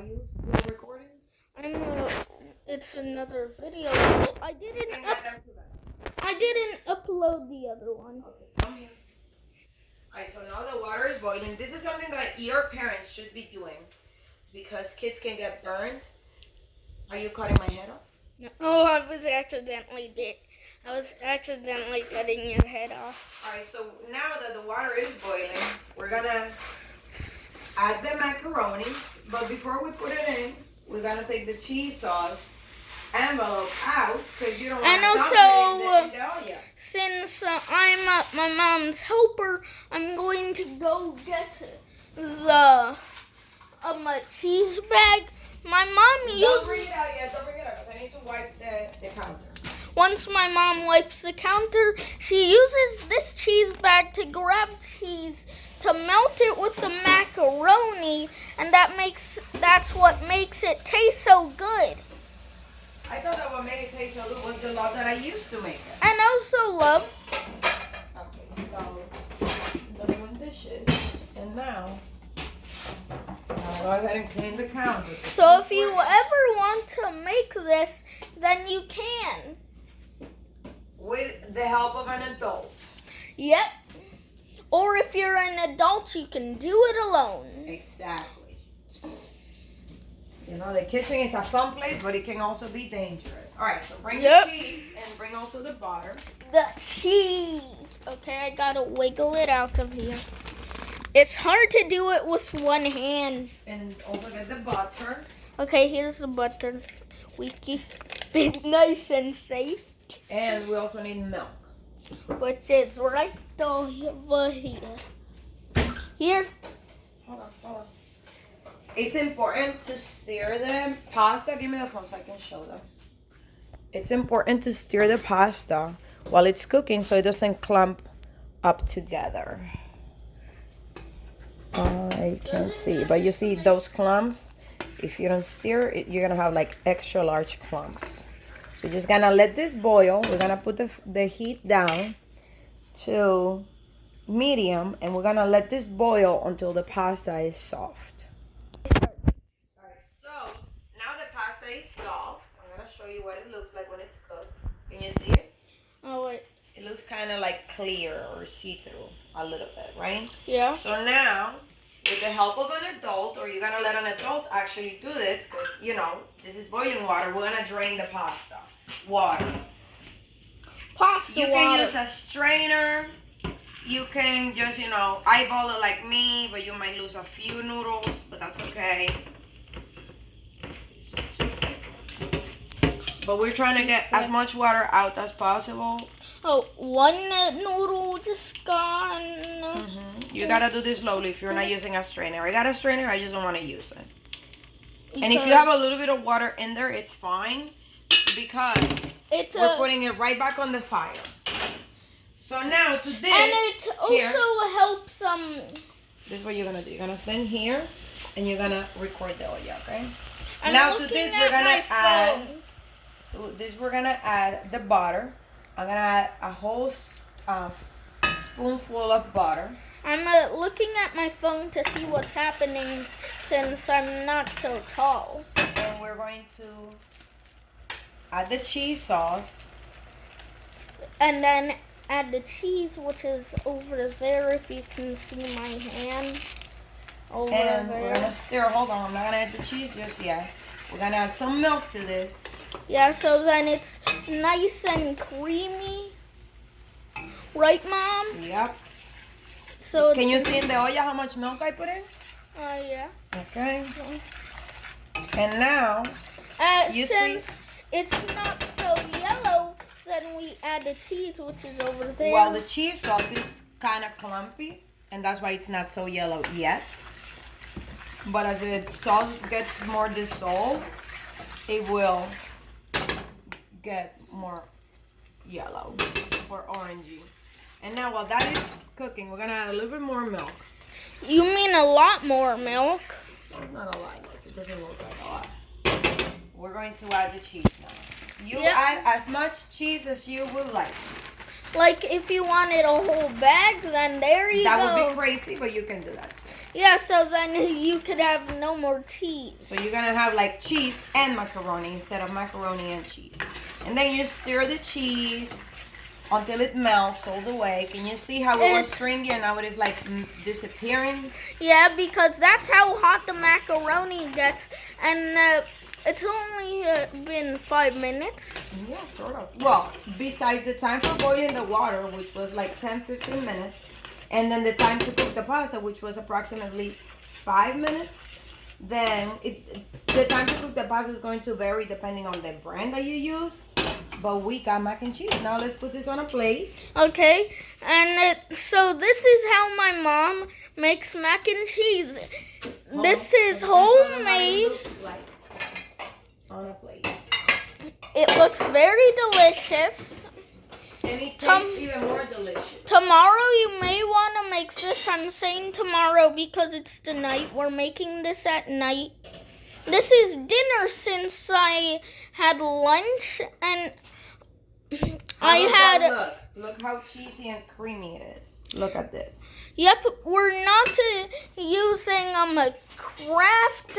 you recording? It's another video. I didn't upload the other one. Okay, come here. Alright, so now the water is boiling. This is something that your parents should be doing because kids can get burned. Are you cutting my head off? No, I was accidentally cutting your head off. Alright, so now that the water is boiling, we're gonna add the macaroni. But before we put it in, we're gonna take the cheese sauce envelope out because you don't want to dump it in the oil. Since I'm my mom's helper, I'm going to go get the cheese bag. My mom uses. Don't bring it out yet. Don't bring it out because I need to wipe the counter. Once my mom wipes the counter, she uses this cheese bag to grab cheese to melt it with the macaroni, and that's what makes it taste so good. I thought that what made it taste so good was the love that I used to make it. And also love. Okay, so doing dishes, and now I'll go ahead and clean the counter. So if you ever want to make this, then you can. With the help of an adult. Yep. Or if you're an adult, you can do it alone. Exactly. You know, the kitchen is a fun place, but it can also be dangerous. All right, so bring the cheese and bring also the butter. The cheese. Okay, I gotta wiggle it out of here. It's hard to do it with one hand. And also get the butter. Okay, here's the butter. We keep it nice and safe. And we also need milk. Which is right over here. Here. Hold on. It's important to stir the pasta. Give me the phone so I can show them. It's important to stir the pasta while it's cooking so it doesn't clump up together. I can't see, but you see those clumps? If you don't stir it, you're gonna have like extra large clumps. So you're just gonna let this boil. We're gonna put the heat down to medium, and we're gonna let this boil until the pasta is soft. Alright, so now the pasta is soft. I'm gonna show you what it looks like when it's cooked. Can you see it? Oh wait. It looks kind of like clear or see-through a little bit, right? Yeah. So now, with the help of an adult, or you're gonna let an adult actually do this, because you know this is boiling water. We're gonna drain the pasta water. You can use a strainer. You can just, eyeball it like me, but you might lose a few noodles, but that's okay. But we're trying to get as much water out as possible. Oh, one noodle just gone. You gotta do this slowly if you're not using a strainer. I got a strainer, I just don't want to use it. And if you have a little bit of water in there, it's fine. Because we're putting it right back on the fire. So now to this. And it also helps This is what you're gonna do. You're gonna stand here and you're gonna record the oil, okay? I'm now to this we're gonna add. phone. So this we're gonna add the butter. I'm gonna add a whole spoonful of butter. I'm looking at my phone to see what's happening since I'm not so tall. And we're going to add the cheese sauce. And then add the cheese, which is over there, if you can see my hand. Over and there. We're gonna stir. Hold on, I'm not gonna add the cheese just yet. We're gonna add some milk to this. Yeah, so then it's nice and creamy. Right, Mom? Yep. So can you see in the oil how much milk I put in? Yeah. Okay. And now, since it's not so yellow, then we add the cheese, which is over there. Well, the cheese sauce is kind of clumpy, and that's why it's not so yellow yet. But as the sauce gets more dissolved, it will get more yellow or orangey. And now while that is cooking, we're going to add a little bit more milk. You mean a lot more milk? It's not a lot. It doesn't look like a lot. We're going to add the cheese now. You add as much cheese as you would like. Like if you wanted a whole bag, then there you go. That would be crazy, but you can do that too. Yeah, so then you could have no more cheese. So you're gonna have like cheese and macaroni instead of macaroni and cheese. And then you stir the cheese until it melts all the way. Can you see how it was stringy and now it is like disappearing? Yeah, because that's how hot the macaroni gets. And it's only been 5 minutes. Yeah, sort of. Well, besides the time for boiling the water, which was like 10-15 minutes, and then the time to cook the pasta, which was approximately 5 minutes, then the time to cook the pasta is going to vary depending on the brand that you use. But we got mac and cheese. Now let's put this on a plate. Okay, and so this is how my mom makes mac and cheese. This is homemade. On a plate. It looks very delicious. And it tastes even more delicious. Tomorrow you may want to make this. I'm saying tomorrow because it's the night. We're making this at night. This is dinner since I had lunch and Look how cheesy and creamy it is. Look at this. Yep, we're not using the Kraft